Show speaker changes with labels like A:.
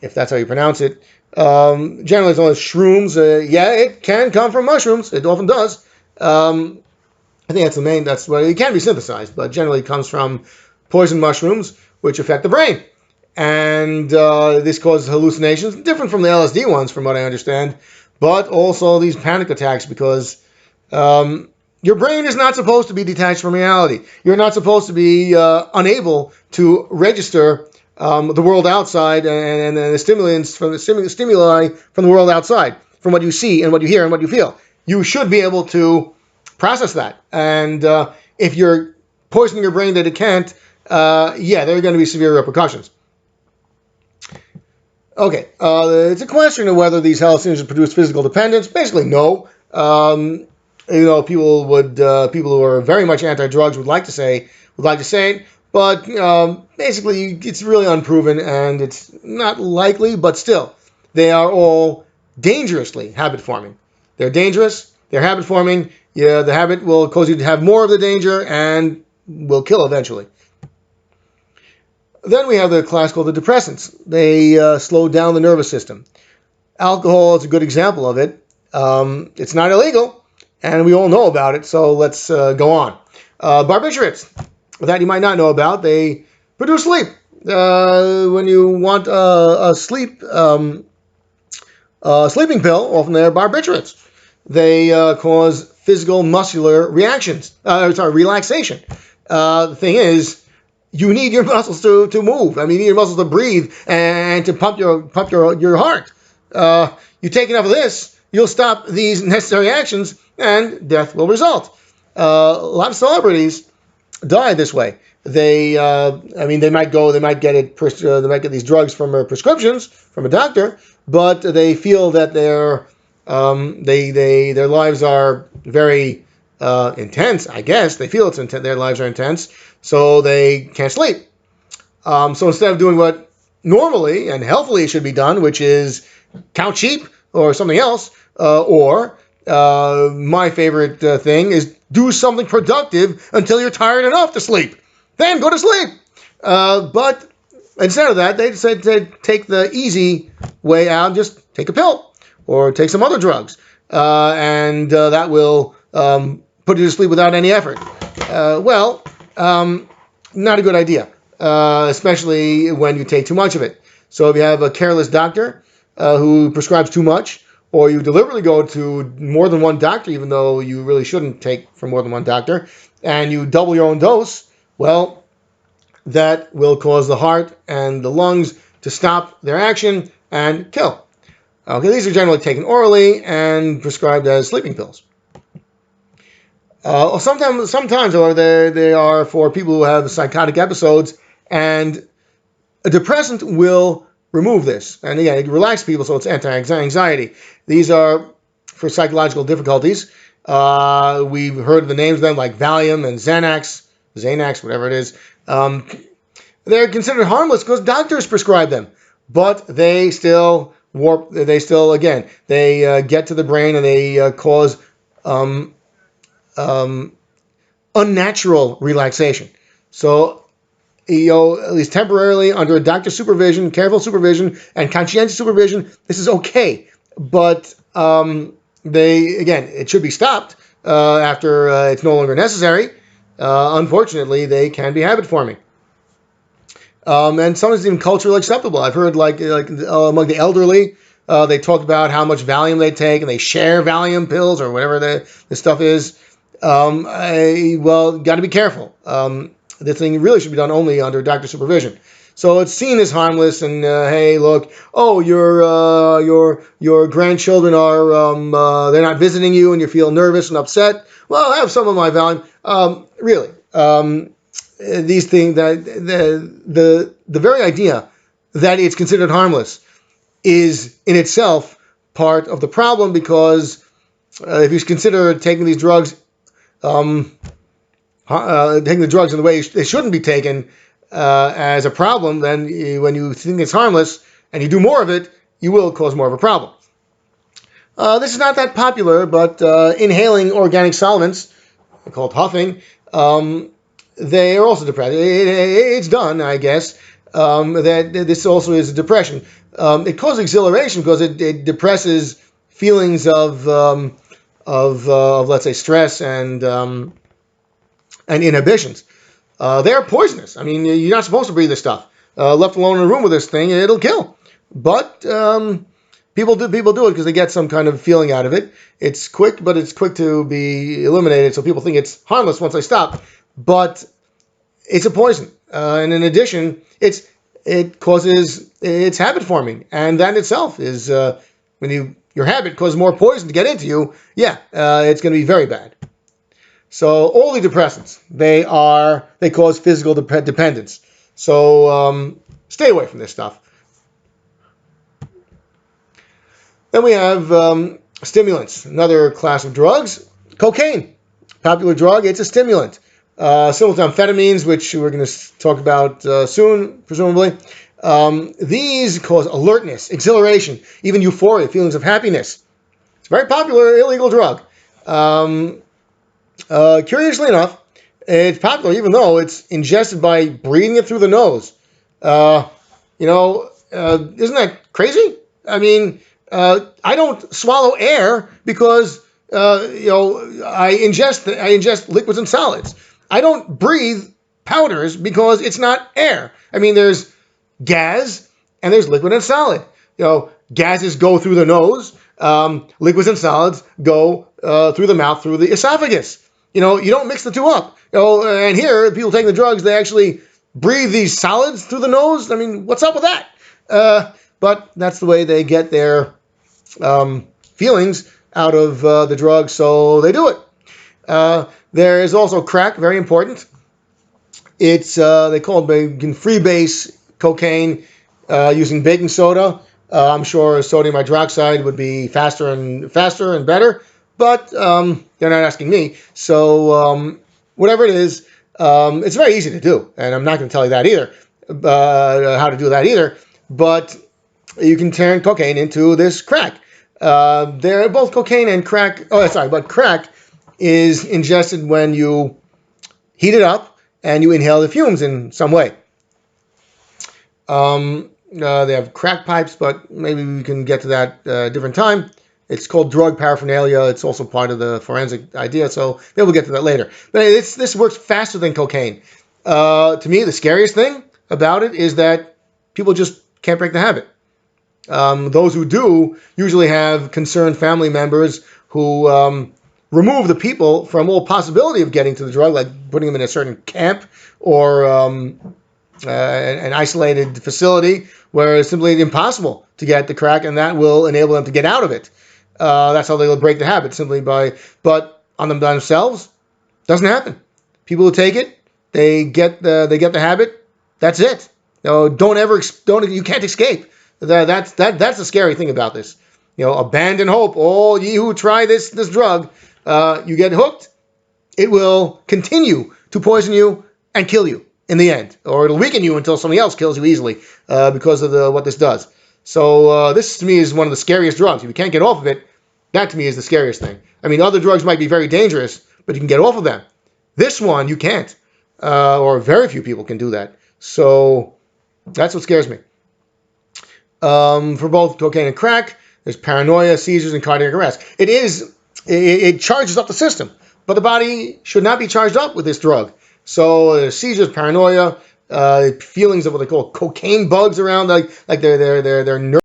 A: if that's how you pronounce it. Generally, it's known as shrooms. Yeah, it can come from mushrooms. It often does. I think that's what it can be synthesized, but generally it comes from poison mushrooms, which affect the brain. And this causes hallucinations, different from the LSD ones, from what I understand, but also these panic attacks because your brain is not supposed to be detached from reality. You're not supposed to be unable to register the world outside and the stimulants from the stimuli from the world outside, from what you see and what you hear and what you feel. You should be able to process that. And if you're poisoning your brain that it can't, yeah, there are going to be severe repercussions. Okay, it's a question of whether these hallucinogens produce physical dependence. Basically, no. People who are very much anti-drugs would like to say it, but basically it's really unproven and it's not likely. But still, they are all dangerously habit-forming. They're dangerous. They're habit-forming. Yeah, the habit will cause you to have more of the danger and will kill eventually. Then we have the class called the depressants. They slow down the nervous system. Alcohol is a good example of it. It's not illegal, and we all know about it, so let's go on. Barbiturates, that you might not know about, they produce sleep. When you want a sleeping pill, often they're barbiturates. They cause physical muscular relaxation. The thing is, you need your muscles to move. I mean, you need your muscles to breathe and to pump your heart. You take enough of this, you'll stop these necessary actions, and death will result. A lot of celebrities die this way. They might get these drugs from prescriptions from a doctor, but they feel that their lives are very intense. I guess they feel their lives are intense, so they can't sleep. So instead of doing what normally and healthily should be done, which is count sheep or something else, or my favorite thing is do something productive until you're tired enough to sleep. Then go to sleep. But instead of that, they decided to take the easy way out and just take a pill or take some other drugs. And that will put you to sleep without any effort. Not a good idea, especially when you take too much of it. So if you have a careless doctor who prescribes too much, or you deliberately go to more than one doctor, even though you really shouldn't take from more than one doctor, and you double your own dose, well, that will cause the heart and the lungs to stop their action and kill. Okay, these are generally taken orally and prescribed as sleeping pills. Sometimes, however, they are for people who have psychotic episodes, and a depressant will remove this. And again, it relaxes people, so it's anti-anxiety. These are for psychological difficulties. We've heard the names of them, like Valium and Xanax, whatever it is. They're considered harmless because doctors prescribe them, but they still get to the brain and they cause unnatural relaxation. So, at least temporarily, under a doctor's supervision, careful supervision, and conscientious supervision, this is okay. But it should be stopped after it's no longer necessary. Unfortunately, they can be habit-forming. And sometimes even culturally acceptable. I've heard among the elderly, they talk about how much Valium they take, and they share Valium pills or whatever the stuff is. Got to be careful. This thing really should be done only under doctor supervision. So it's seen as harmless, and hey, look, your grandchildren are they're not visiting you, and you feel nervous and upset. Well, I have some of my Valium. Really, these things that the very idea that it's considered harmless is in itself part of the problem, because if you consider taking these drugs, taking the drugs in the way they shouldn't be taken as a problem, then when you think it's harmless and you do more of it, you will cause more of a problem. This is not that popular, but inhaling organic solvents, called huffing, they are also depressing. It's done, I guess. that this also is a depression. It causes exhilaration because it depresses feelings of let's say stress and inhibitions. They are poisonous. I mean, you're not supposed to breathe this stuff. Left alone in a room with this thing, it'll kill. But people do it because they get some kind of feeling out of it. It's quick, but it's quick to be eliminated. So people think it's harmless once they stop. But it's a poison, and in addition, it's habit forming, and that in itself is when your habit causes more poison to get into you. Yeah, it's going to be very bad. So all the depressants, they cause physical dependence. So stay away from this stuff. Then we have stimulants, another class of drugs. Cocaine, popular drug. It's a stimulant. Similar to amphetamines, which we're going to talk about soon, presumably. These cause alertness, exhilaration, even euphoria, feelings of happiness. It's a very popular illegal drug. Curiously enough, it's popular even though it's ingested by breathing it through the nose. Isn't that crazy? I mean, I don't swallow air because I ingest liquids and solids. I don't breathe powders because it's not air. I mean, there's gas and there's liquid and solid. Gases go through the nose. Liquids and solids go through the mouth, through the esophagus. You don't mix the two up. And here, people taking the drugs, they actually breathe these solids through the nose. I mean, what's up with that? But that's the way they get their feelings out of the drug, so they do it. There is also crack, very important. It's they call it freebase cocaine using baking soda. I'm sure sodium hydroxide would be faster and better, but they're not asking me. So whatever it is, it's very easy to do, and I'm not going to tell you that either, how to do that either. But you can turn cocaine into this crack. They're both cocaine and crack. But crack is ingested when you heat it up and you inhale the fumes in some way. They have crack pipes, but maybe we can get to that a different time. It's called drug paraphernalia. It's also part of the forensic idea, so maybe we'll get to that later. But this works faster than cocaine. To me, the scariest thing about it is that people just can't break the habit. Those who do usually have concerned family members who remove the people from all possibility of getting to the drug, like putting them in a certain camp or an isolated facility where it's simply impossible to get the crack, and that will enable them to get out of it. That's how they'll break the habit, but on themselves, doesn't happen. People who take it, they get the habit. That's it. You can't escape. That's the scary thing about this. Abandon hope. All ye who try this drug, you get hooked. It will continue to poison you and kill you in the end, or it'll weaken you until somebody else kills you easily because of what this does. So this to me is one of the scariest drugs. If you can't get off of it, that to me is the scariest thing. I mean, other drugs might be very dangerous, but you can get off of them. This one you can't, or very few people can do that. So that's what scares me. For both cocaine and crack, there's paranoia, seizures, and cardiac arrest. It charges up the system, but the body should not be charged up with this drug. So seizures, paranoia, feelings of what they call cocaine bugs around, like they're